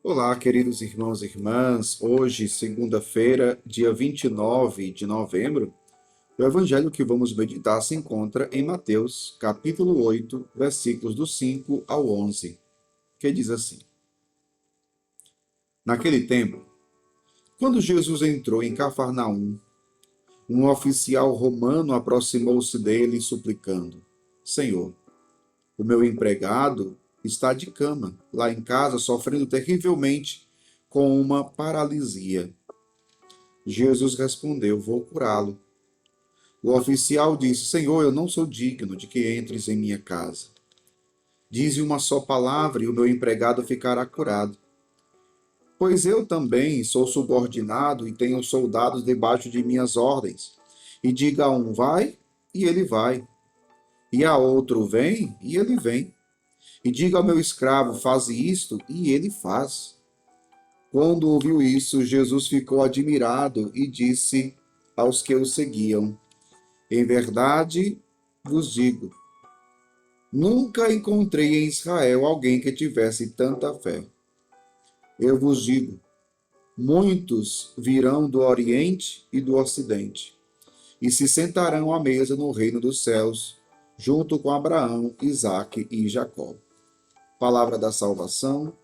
Olá, queridos irmãos e irmãs. Hoje, segunda-feira, dia 29 de novembro, o evangelho que vamos meditar se encontra em Mateus, capítulo 8, versículos do 5 ao 11, que diz assim: Naquele tempo, quando Jesus entrou em Cafarnaum, um oficial romano aproximou-se dele suplicando: Senhor, o meu empregado está de cama, lá em casa, sofrendo terrivelmente com uma paralisia. Jesus respondeu: Vou curá-lo. O oficial disse: Senhor, eu não sou digno de que entres em minha casa. Dize uma só palavra e o meu empregado ficará curado. Pois eu também sou subordinado e tenho soldados debaixo de minhas ordens. E diga a um: vai, e ele vai. E a outro: vem, e ele vem. E diga ao meu escravo: faze isto, e ele faz. Quando ouviu isso, Jesus ficou admirado e disse aos que o seguiam: Em verdade vos digo, nunca encontrei em Israel alguém que tivesse tanta fé. Eu vos digo, muitos virão do Oriente e do Ocidente e se sentarão à mesa no reino dos céus, junto com Abraão, Isaque e Jacó. Palavra da salvação,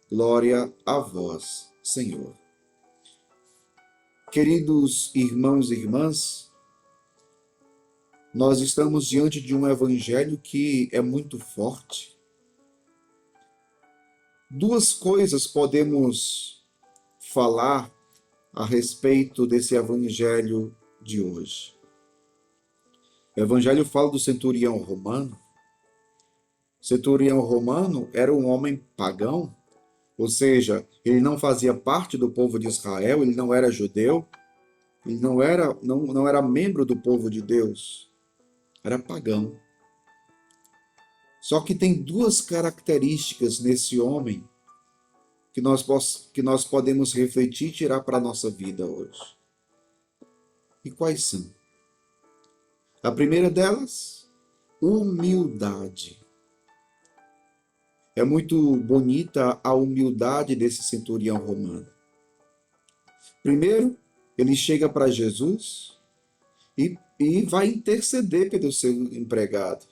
glória a vós, Senhor. Queridos irmãos e irmãs, nós estamos diante de um evangelho que é muito forte. Duas coisas podemos falar a respeito desse evangelho de hoje. O evangelho fala do centurião romano. O centurião romano era um homem pagão, ou seja, ele não fazia parte do povo de Israel, ele não era judeu, ele não era membro do povo de Deus, era pagão. Só que tem duas características nesse homem que nós podemos refletir e tirar para a nossa vida hoje. E quais são? A primeira delas, humildade. É muito bonita a humildade desse centurião romano. Primeiro, ele chega para Jesus e vai interceder pelo seu empregado,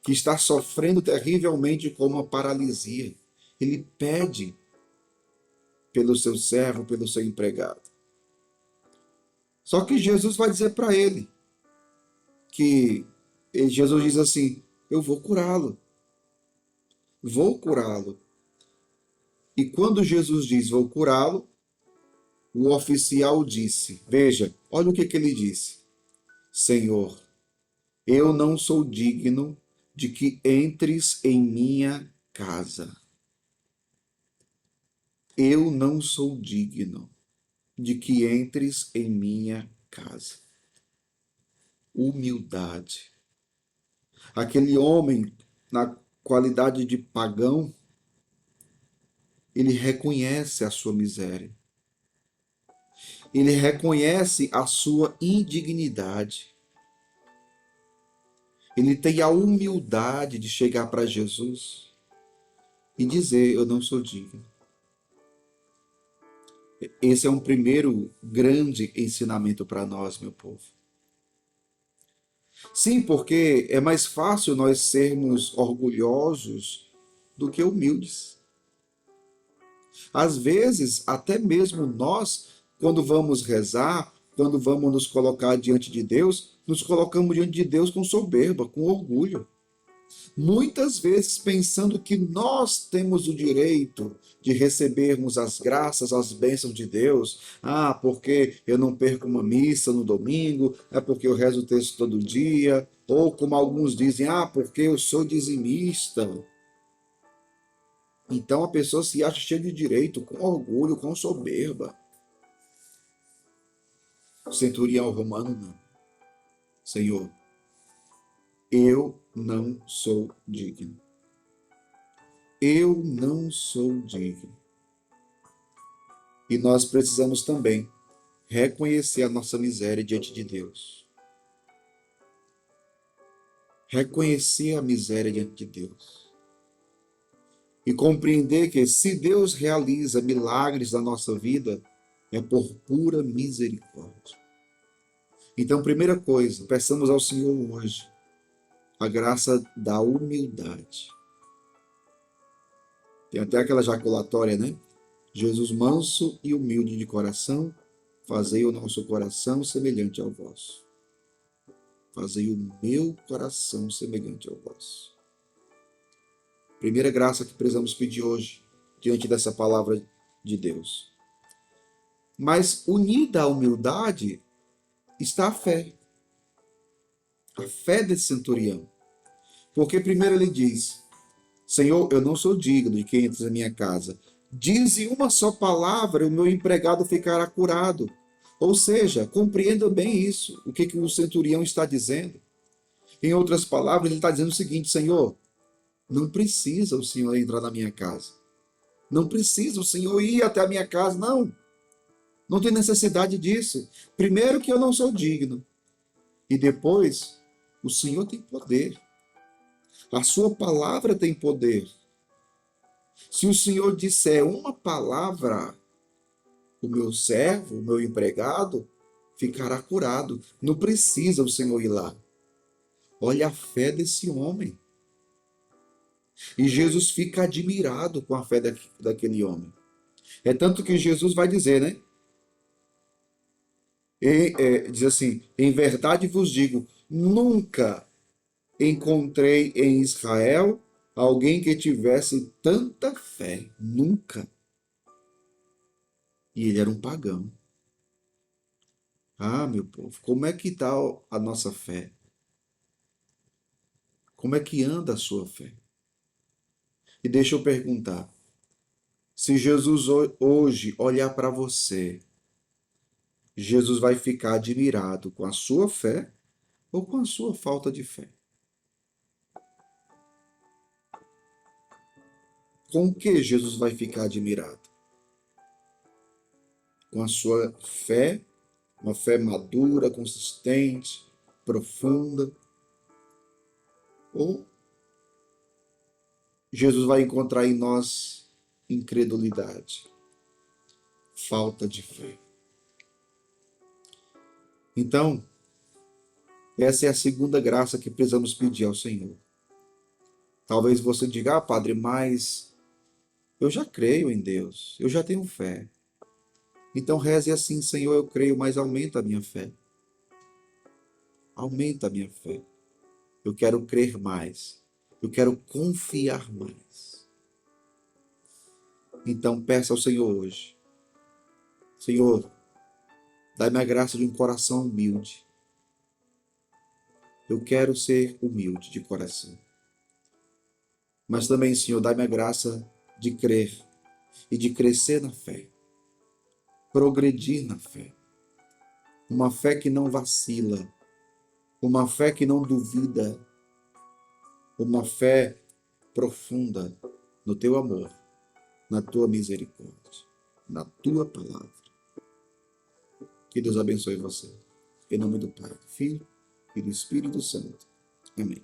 que está sofrendo terrivelmente com uma paralisia. Ele pede pelo seu servo, pelo seu empregado. Só que Jesus vai dizer para ele que Jesus diz assim: eu vou curá-lo, vou curá-lo. E quando Jesus diz vou curá-lo, o oficial disse, veja, olha o que ele disse: Senhor, eu não sou digno de que entres em minha casa. Eu não sou digno de que entres em minha casa. Humildade. Aquele homem, na qualidade de pagão, ele reconhece a sua miséria. Ele reconhece a sua indignidade. Ele tem a humildade de chegar para Jesus e dizer: eu não sou digno. Esse é um primeiro grande ensinamento para nós, meu povo. Sim, porque é mais fácil nós sermos orgulhosos do que humildes. Às vezes, até mesmo nós, quando vamos rezar, quando vamos nos colocar diante de Deus, nos colocamos diante de Deus com soberba, com orgulho. Muitas vezes pensando que nós temos o direito de recebermos as graças, as bênçãos de Deus. Ah, porque eu não perco uma missa no domingo, é porque eu rezo o texto todo dia, ou como alguns dizem, ah, porque eu sou dizimista. Então a pessoa se acha cheia de direito, com orgulho, com soberba. O centurião romano não. Senhor, eu não sou digno. Eu não sou digno. E nós precisamos também reconhecer a nossa miséria diante de Deus. Reconhecer a miséria diante de Deus. e compreender que se Deus realiza milagres na nossa vida, é por pura misericórdia. Então, primeira coisa, peçamos ao Senhor hoje a graça da humildade. Tem até aquela jaculatória, né? Jesus manso e humilde de coração, fazei o nosso coração semelhante ao vosso. Fazei o meu coração semelhante ao vosso. Primeira graça que precisamos pedir hoje, diante dessa palavra de Deus. Mas unida à humildade está a fé. A fé desse centurião. Porque primeiro ele diz: Senhor, eu não sou digno de que entres na minha casa. Dize uma só palavra e o meu empregado ficará curado. Ou seja, compreenda bem isso, o que o centurião está dizendo. Em outras palavras, ele está dizendo o seguinte: Senhor, não precisa o Senhor entrar na minha casa. Não precisa o Senhor ir até a minha casa, não. Não tem necessidade disso. Primeiro que eu não sou digno. E depois, o Senhor tem poder. A sua palavra tem poder. Se o Senhor disser uma palavra, o meu servo, o meu empregado, ficará curado. Não precisa o Senhor ir lá. Olha a fé desse homem. E Jesus fica admirado com a fé daquele homem. É tanto que Jesus vai dizer, né? Diz assim: em verdade vos digo, nunca encontrei em Israel alguém que tivesse tanta fé. Nunca. E ele era um pagão. Ah, meu povo, como é que está a nossa fé? Como é que anda a sua fé? E deixa eu perguntar, se Jesus hoje olhar para você, Jesus vai ficar admirado com a sua fé ou com a sua falta de fé? Com o que Jesus vai ficar admirado? Com a sua fé, uma fé madura, consistente, profunda? Ou Jesus vai encontrar em nós incredulidade, falta de fé? Então, essa é a segunda graça que precisamos pedir ao Senhor. Talvez você diga: ah, padre, mas eu já creio em Deus, eu já tenho fé. Então reze assim: Senhor, eu creio, mas aumenta a minha fé. Aumenta a minha fé. Eu quero crer mais. Eu quero confiar mais. Então peça ao Senhor hoje: Senhor, dá-me a graça de um coração humilde. Eu quero ser humilde de coração. Mas também, Senhor, dá-me a graça de crer e de crescer na fé. Progredir na fé. Uma fé que não vacila. Uma fé que não duvida. Uma fé profunda no teu amor, na tua misericórdia, na tua palavra. Que Deus abençoe você. Em nome do Pai, do Filho e do Espírito Santo. Amém.